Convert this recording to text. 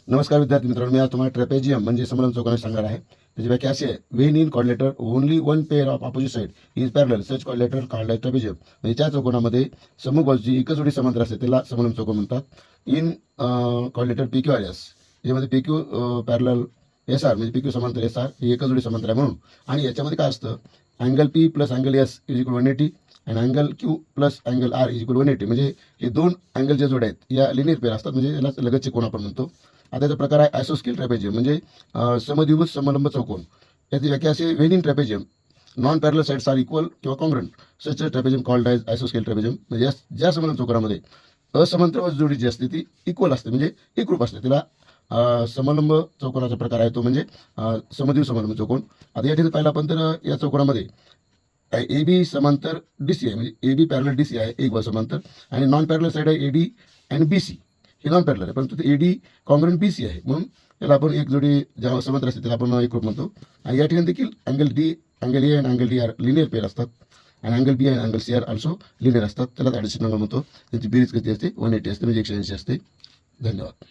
नमस्कार विद्यार्थी मित्रांनो, मी आज तुम्हाला ट्रेपेजियम म्हणजे समलंब चौकोन सांगणार आहे. त्याची व्याख्या अशी आहे: when in quadrilateral only one pair of opposite side is parallel such quadrilateral called as trapezium. म्हणजे त्या चौकोनामध्ये सम्मुख बाजूची एकच जोडी समांतर असते त्याला समलंब चौकोन म्हणतात. In quadrilateral P Q R S यामध्ये P Q parallel S R म्हणजे पी क्यू समांतर एस आर ही एकच जोडी समांतर आहे म्हणून. आणि याच्यामध्ये काय असतं, angle P plus angle S is equal 180 आणि angle Q plus angle R is equal 180. म्हणजे हे दोन अँगल ज्या जोड्या आहेत या लिनियर पेअर असतात, म्हणजे याला लगतचे कोन आपण म्हणतो. आता याचा प्रकार आहे आयसोस्केल ट्रेपेजियम म्हणजे समद्विभुज समलंब चौकोन. याची व्याख्या अशी: when in trapezium non parallel sides are equal किंवा congruent such trapezium called as आयसोस्केल ट्रेपेजियम. म्हणजे ज्या समलंब चौकोनामध्ये असमांतर बाजू जोडी जी असते ती इक्वल असते म्हणजे एकरूप असते त्याला समलंब चौकोनाचा प्रकार आहे तो म्हणजे समद्विभुज समलंब चौकोन. आता या ठिकाणी पाहिलं आपण तर या चौकोनामध्ये ए बी समांतर डी सी आहे, म्हणजे A B parallel D C आहे एक बाजू समांतर, आणि नॉन पॅरलल साईड आहे ए डी आणि बी सी हे नॉन पॅरलल आहे, परंतु ते A D congruent B C आहे म्हणून त्याला आपण एक जोडी जेव्हा समांतर असते त्याला आपण एकरूप म्हणतो. आणि या ठिकाणी देखील अँगल डी अँगल ए आणि angle D are linear pair असतात आणि अँगल बी आणि angle C are also linear असतात. त्याला ॲडिशनल अँगल म्हणतो. त्यांची बेरीज किती असते? 180 असते म्हणजे 180 असते. धन्यवाद.